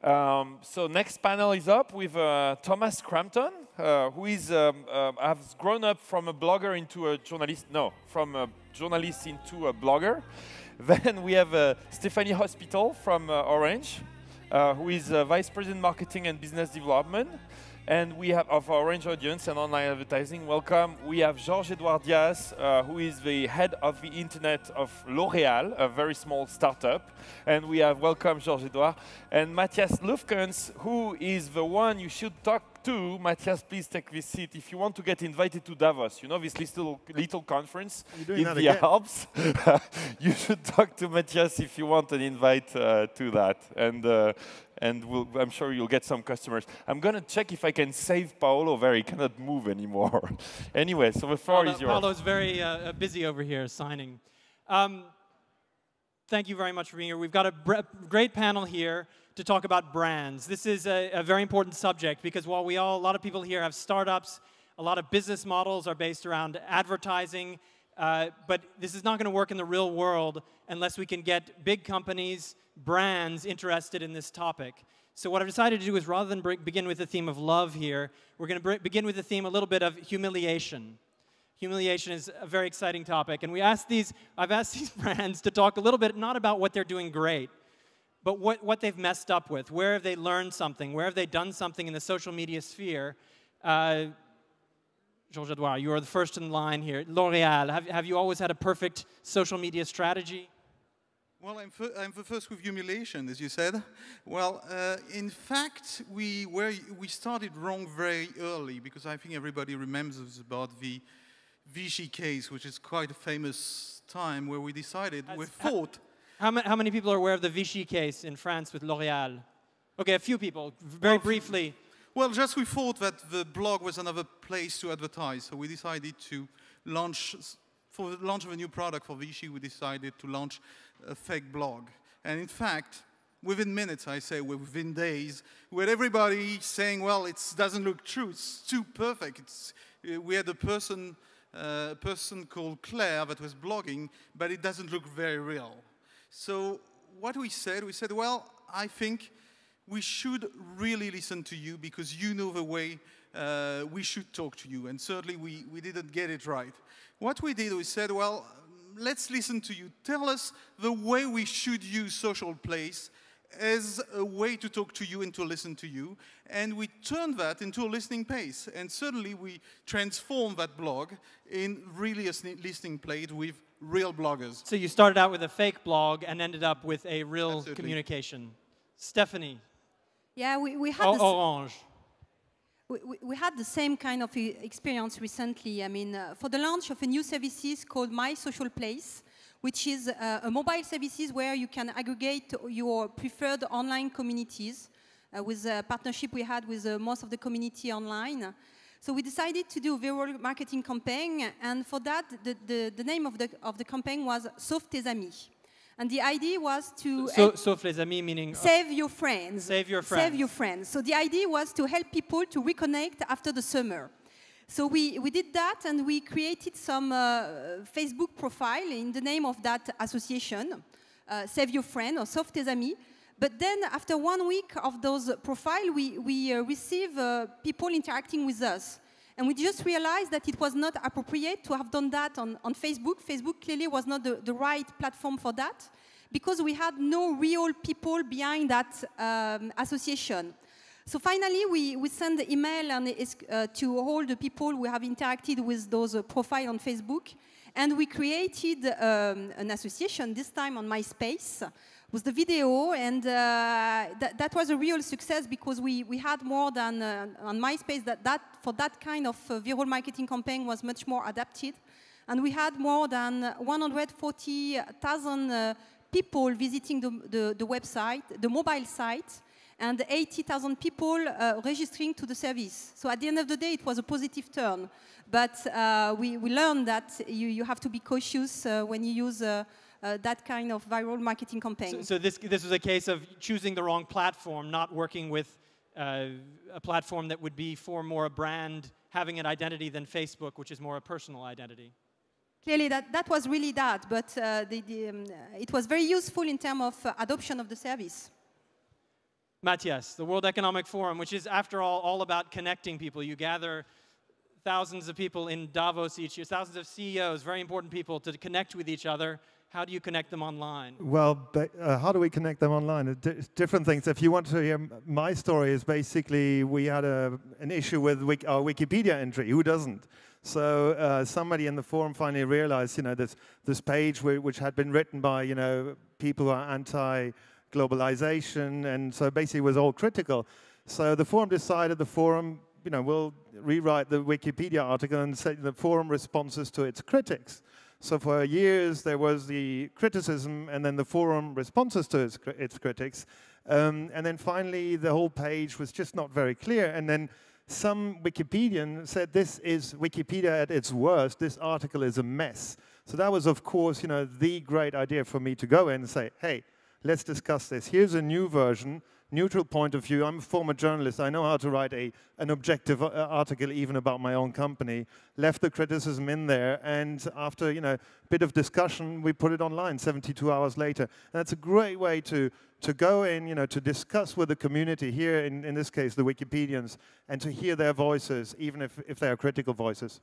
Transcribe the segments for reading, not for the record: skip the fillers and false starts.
So next panel is up with Thomas Crampton, who is has grown up from a blogger into a journalist. No, from a journalist into a blogger. Then we have Stéphanie Hospital from Orange, who is Vice President Marketing and Business Development. And we have of Orange Audience and Online Advertising. Welcome. We have Georges-Edouard, who is the head of the internet of LOreal, a very small startup. And we have welcome Georges-Edouard. And Matthias Lüfkens, who is the one you should talk to. Matthias, please take this seat. If you want to get invited to Davos, you know, this little conference in the Alps, you should talk to Matthias if you want an invite to that. And I'm sure you'll get some customers. I'm going to check if I can save Paolo where he cannot move anymore. Anyway, so the floor is yours. Paolo's very busy over here signing. Thank you very much for being here. We've got a great panel here to talk about brands. This is a very important subject because while a lot of people here have startups, a lot of business models are based around advertising, but this is not going to work in the real world unless we can get big companies, brands interested in this topic. So what I've decided to do is rather than begin with the theme of love here, we're going to begin with the theme a little bit of humiliation. Humiliation is a very exciting topic, and I've asked these brands to talk a little bit not about what they're doing great, but what they've messed up with. Where have they learned something? Where have they done something in the social media sphere? Georges-Edouard, you are the first in line here. LOreal, have you always had a perfect social media strategy? Well, I'm the first with humiliation, as you said. Well, in fact, we started wrong very early, because I think everybody remembers about the Vichy case, which is quite a famous time where we decided, we thought... How many people are aware of the Vichy case in France with L'Oreal? Okay, a few people, very briefly. Well, just we thought that the blog was another place to advertise, so we decided to launch, for the launch of a new product for Vichy, we decided to launch a fake blog. And in fact, within minutes, I say, within days, we had everybody saying, well, it doesn't look true, it's too perfect. We had a person called Claire that was blogging, but it doesn't look very real. So what we said, well, I think we should really listen to you because you know the way we should talk to you. And certainly we didn't get it right. What we did, we said, well, let's listen to you. Tell us the way we should use social place as a way to talk to you and to listen to you. And we turned that into a listening place. And certainly we transformed that blog in really a listening place with real bloggers. So you started out with a fake blog and ended up with a real Absolutely. Communication. Stephanie. Yeah, we had Orange. We had the same kind of experience recently. I mean, for the launch of a new services called My Social Place, which is a mobile services where you can aggregate your preferred online communities with a partnership we had with most of the community online. So we decided to do a viral marketing campaign, and for that, the name of the campaign was Sauve tes amis. And the idea was to... Sauf les amis, meaning... Save your friends. Save your friends. Save your friends. So the idea was to help people to reconnect after the summer. So we did that, and we created some Facebook profile in the name of that association, Save Your Friend, or Sauve tes amis. But then, after 1 week of those profiles, we received people interacting with us. And we just realized that it was not appropriate to have done that on Facebook. Facebook clearly was not the right platform for that, because we had no real people behind that association. So finally, we sent the email to all the people who have interacted with those profiles on Facebook. And we created an association, this time on MySpace, with the video, and that was a real success because we had more than on MySpace for that kind of viral marketing campaign was much more adapted, and we had more than 140,000 people visiting the website, the mobile site, and 80,000 people registering to the service. So at the end of the day, it was a positive turn, but we learned that you have to be cautious when you use that kind of viral marketing campaign. So this was a case of choosing the wrong platform, not working with a platform that would be for more a brand having an identity than Facebook, which is more a personal identity. Clearly, that was really that, but it was very useful in terms of adoption of the service. Matthias, the World Economic Forum, which is, after all about connecting people. You gather thousands of people in Davos each year, thousands of CEOs, very important people, to connect with each other. How do you connect them online? Well, how do we connect them online? Different things. If you want to hear my story, is basically we had an issue with our Wikipedia entry. Who doesn't? So somebody in the forum finally realized, this page which had been written by, people who are anti-globalization, and so basically was all critical. So the forum decided will rewrite the Wikipedia article and say the forum responses to its critics. So for years there was the criticism and then the forum responses to its critics. And then finally the whole page was just not very clear. And then some Wikipedian said, this is Wikipedia at its worst, this article is a mess. So that was, of course, the great idea for me to go in and say, hey, let's discuss this. Here's a new version, neutral point of view. I'm a former journalist. I know how to write an objective article even about my own company. Left the criticism in there, and after a bit of discussion, we put it online 72 hours later. And that's a great way to go in, to discuss with the community here, in this case, the Wikipedians, and to hear their voices, even if they are critical voices.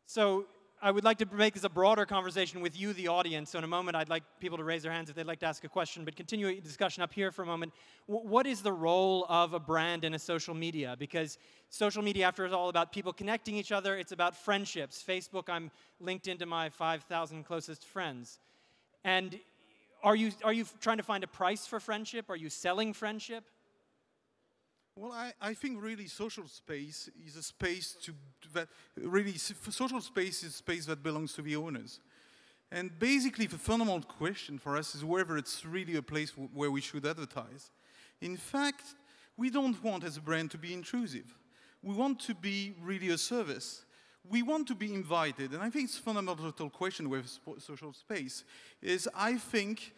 So I would like to make this a broader conversation with you, the audience. So in a moment, I'd like people to raise their hands if they'd like to ask a question, but continue a discussion up here for a moment. What is the role of a brand in a social media? Because social media, after all, is all about people connecting each other. It's about friendships. Facebook, I'm linked into my 5,000 closest friends. And are you trying to find a price for friendship? Are you selling friendship? Well, I think really social space is a space social space is a space that belongs to the owners. And basically the fundamental question for us is whether it's really a place where we should advertise. In fact, we don't want as a brand to be intrusive. We want to be really a service. We want to be invited. And I think it's a fundamental question with social space is, I think,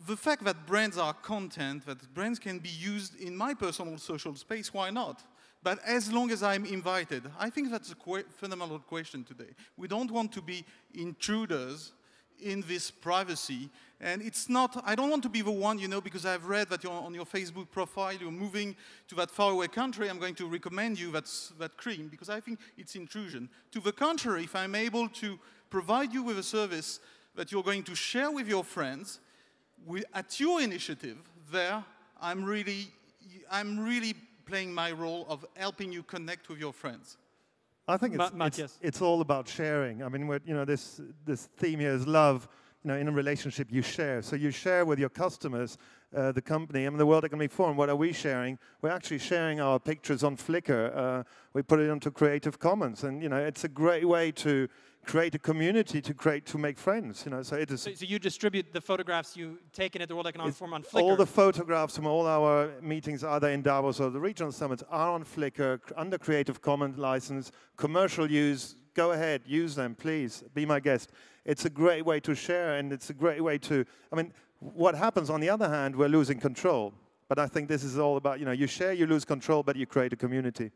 the fact that brands are content, that brands can be used in my personal social space, why not? But as long as I'm invited, I think that's a fundamental question today. We don't want to be intruders in this privacy. And it's not, I don't want to be the one, because I've read that on your Facebook profile, you're moving to that faraway country, I'm going to recommend you that cream, because I think it's intrusion. To the contrary, if I'm able to provide you with a service that you're going to share with your friends, at your initiative, I'm really playing my role of helping you connect with your friends. I think it's all about sharing. I mean, this theme here is love. In a relationship, you share. So you share with your customers, the company. I mean, the World Economic Forum, what are we sharing? We're actually sharing our pictures on Flickr. We put it onto Creative Commons. And, it's a great way to create a community, to make friends. So it is. So you distribute the photographs you've taken at the World Economic Forum on Flickr? All the photographs from all our meetings, either in Davos or the regional summits, are on Flickr, under Creative Commons license, commercial use. Go ahead, use them, please. Be my guest. It's a great way to share, and it's a great way to. I mean, what happens on the other hand, we're losing control. But I think this is all about, you share, you lose control, but you create a community.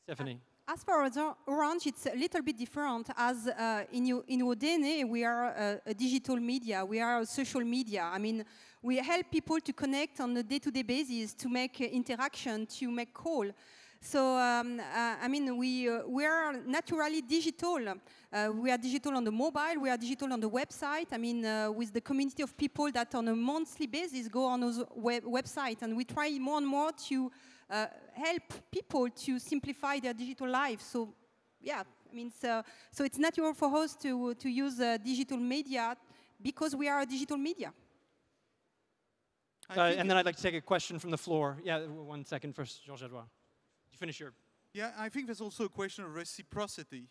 Stephanie. As for Orange, it's a little bit different. As in our DNA, we are a digital media. We are a social media. I mean, we help people to connect on a day-to-day basis, to make interaction, to make call. So, I mean, we are naturally digital. We are digital on the mobile. We are digital on the website. I mean, with the community of people that on a monthly basis go on those websites. And we try more and more to help people to simplify their digital life. So, yeah, I mean, so it's natural for us to use digital media because we are a digital media. And then I'd like to take a question from the floor. Yeah, 1 second first, Georges-Edouard. You finish your... Yeah, I think there's also a question of reciprocity.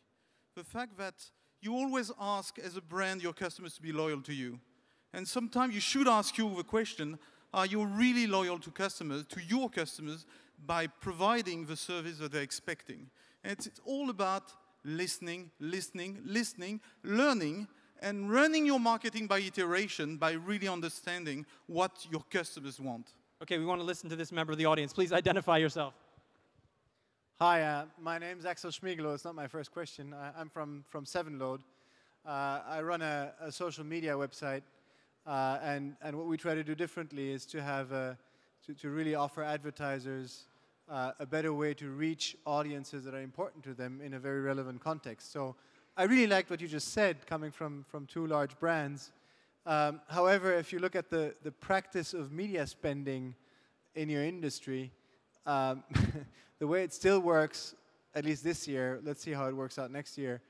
The fact that you always ask, as a brand, your customers to be loyal to you. And sometimes you should ask you the question, are you really loyal to your customers, by providing the service that they're expecting? And it's all about listening, learning, and running your marketing by iteration, by really understanding what your customers want. Okay, we want to listen to this member of the audience. Please identify yourself. Hi, my name's Axel Schmigelo. It's not my first question. I'm from 7Load. I run a social media website, and what we try to do differently is to have to really offer advertisers a better way to reach audiences that are important to them in a very relevant context. So I really liked what you just said, coming from two large brands. However, if you look at the practice of media spending in your industry, the way it still works, at least this year, let's see how it works out next year,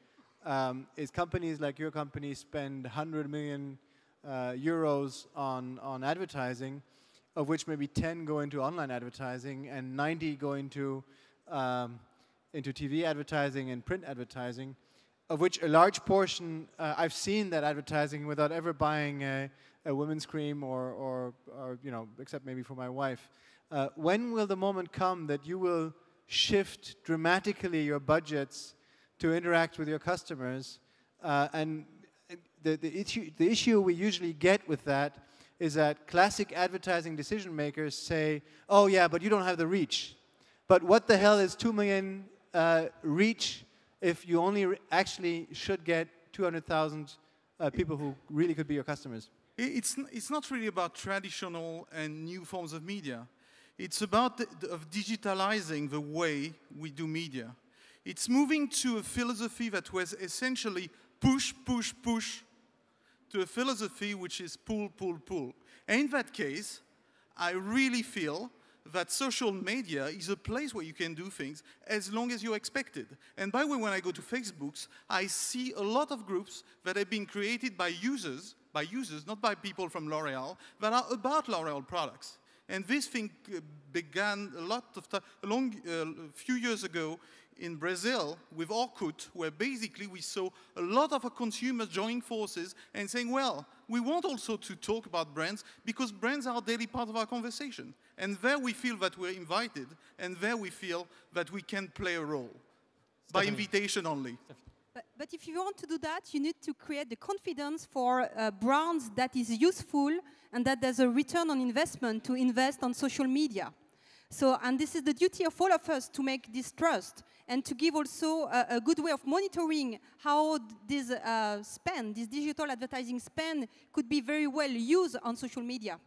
is companies like your company spend 100 million euros on advertising, of which maybe 10 go into online advertising and 90 go into TV advertising and print advertising, of which a large portion, I've seen that advertising without ever buying a women's cream or except maybe for my wife. When will the moment come that you will shift dramatically your budgets to interact with your customers? And the issue we usually get with that is that classic advertising decision makers say, oh yeah, but you don't have the reach. But what the hell is 2 million reach if you only actually should get 200,000 people who really could be your customers? It's not really about traditional and new forms of media. It's about digitalizing the way we do media. It's moving to a philosophy that was essentially push, push, push, to a philosophy which is pull, pull, pull. And in that case, I really feel that social media is a place where you can do things as long as you're expected. And by the way, when I go to Facebook, I see a lot of groups that have been created by users, not by people from L'Oreal, that are about L'Oreal products. And this thing began a few years ago in Brazil with Orkut, where basically we saw a lot of our consumers joining forces and saying, well, we want also to talk about brands because brands are a daily part of our conversation. And there we feel that we're invited, and there we feel that we can play a role, by invitation only. But if you want to do that, you need to create the confidence for brands that is useful and that there's a return on investment to invest on social media. So, and this is the duty of all of us to make this trust and to give also a good way of monitoring how this this digital advertising spend could be very well used on social media.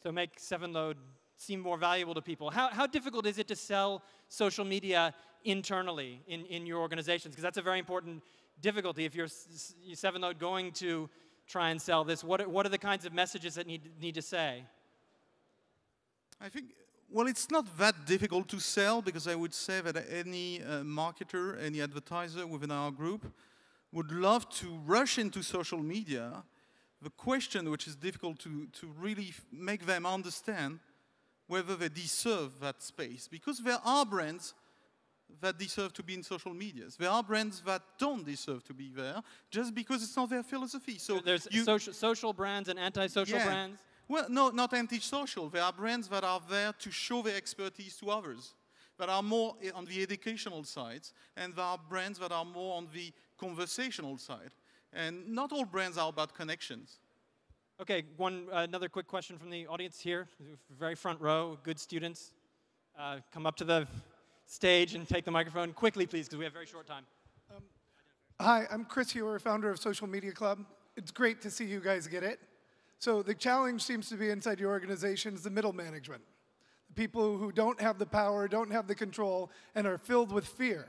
So make 7Load seem more valuable to people. How difficult is it to sell social media internally in your organizations? Because that's a very important difficulty. If you're 7Load going to try and sell this, what are the kinds of messages that need to say? I think, well, it's not that difficult to sell, because I would say that any marketer, any advertiser within our group would love to rush into social media. The question which is difficult to really make them understand whether they deserve that space. Because there are brands that deserve to be in social medias. There are brands that don't deserve to be there just because it's not their philosophy. So there's social brands and anti-social brands? Well, no, not anti-social. There are brands that are there to show their expertise to others, that are more on the educational side, and there are brands that are more on the conversational side. And not all brands are about connections. Okay, another quick question from the audience here, very front row, good students. Come up to the stage and take the microphone quickly, please, because we have very short time. Hi, I'm Chris Hewer, founder of Social Media Club. It's great to see you guys get it. So the challenge seems to be inside your organization is the middle management. The people who don't have the power, don't have the control, and are filled with fear.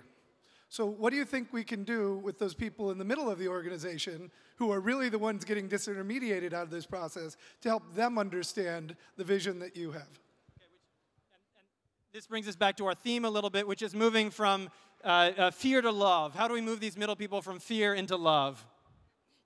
So what do you think we can do with those people in the middle of the organization who are really the ones getting disintermediated out of this process to help them understand the vision that you have? This brings us back to our theme a little bit, which is moving from fear to love. How do we move these middle people from fear into love?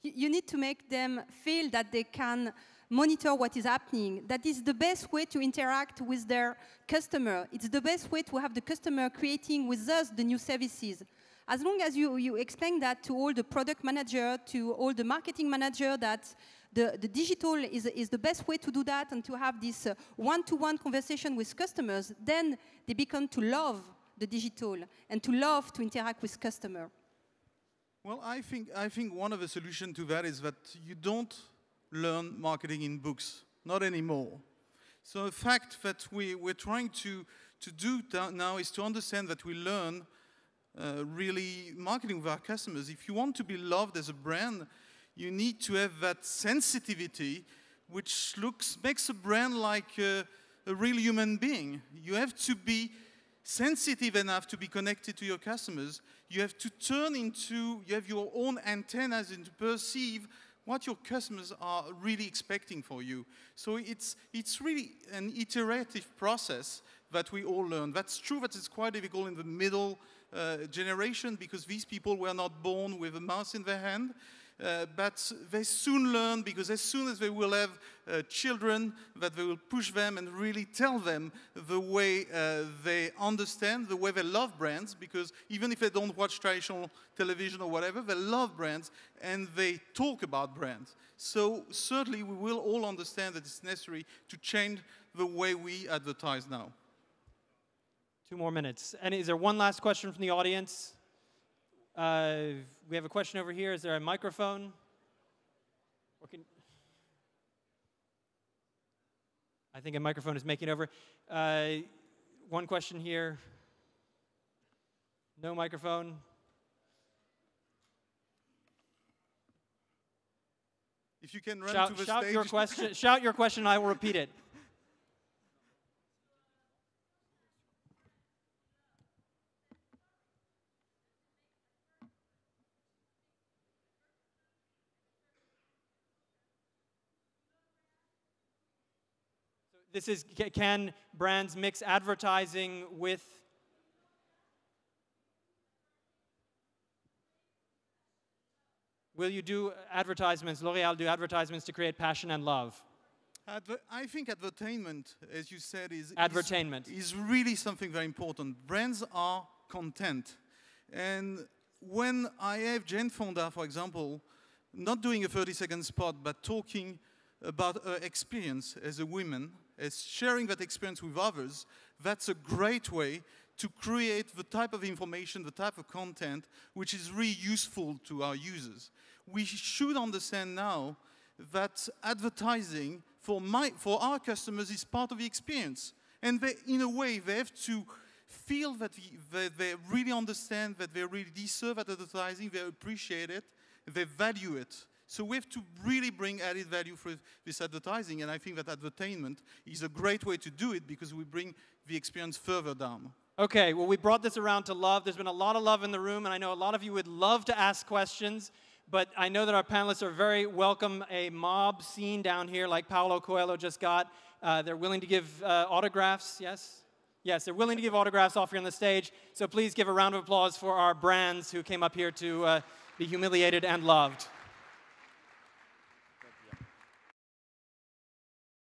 You need to make them feel that they can monitor what is happening. That is the best way to interact with their customer. It's the best way to have the customer creating with us the new services. As long as you explain that to all the product manager, to all the marketing manager, that the digital is the best way to do that and to have this one-to-one conversation with customers, then they become to love the digital and to love to interact with customer. Well, I think one of the solutions to that is that you don't learn marketing in books, not anymore. So the fact that we're trying to do now is to understand that we learn really marketing with our customers. If you want to be loved as a brand, you need to have that sensitivity which makes a brand like a real human being. You have to be sensitive enough to be connected to your customers. You have to turn into, you have your own antennas and to perceive what your customers are really expecting for you. So it's really an iterative process that we all learn. That's true that it's quite difficult in the middle generation because these people were not born with a mouse in their hand. But they soon learn, because as soon as they will have children, that they will push them and really tell them the way they understand, the way they love brands, because even if they don't watch traditional television or whatever, they love brands and they talk about brands. So certainly we will all understand that it's necessary to change the way we advertise now. 2 more minutes. And is there one last question from the audience? We have a question over here. Is there a microphone? I think a microphone is making over. One question here. No microphone. If you can run to the shout stage. Your question. Shout your question, and I will repeat it. This is, can brands mix advertising with? Will you do advertisements, L'Oreal do advertisements to create passion and love? I think advertainment, as you said, is really something very important. Brands are content. And when I have Jane Fonda, for example, not doing a 30-second spot, but talking about her experience as a woman, as sharing that experience with others, that's a great way to create the type of information, the type of content which is really useful to our users. We should understand now that advertising for our customers is part of the experience. And they, in a way, they have to feel that they really understand, that they really deserve advertising, they appreciate it, they value it. So we have to really bring added value for this advertising, and I think that advertainment is a great way to do it because we bring the experience further down. Okay, well, we brought this around to love. There's been a lot of love in the room, and I know a lot of you would love to ask questions, but I know that our panelists are very welcome. A mob scene down here like Paulo Coelho just got. They're willing to give autographs, yes? Yes, they're willing to give autographs off here on the stage, so please give a round of applause for our brands who came up here to be humiliated and loved.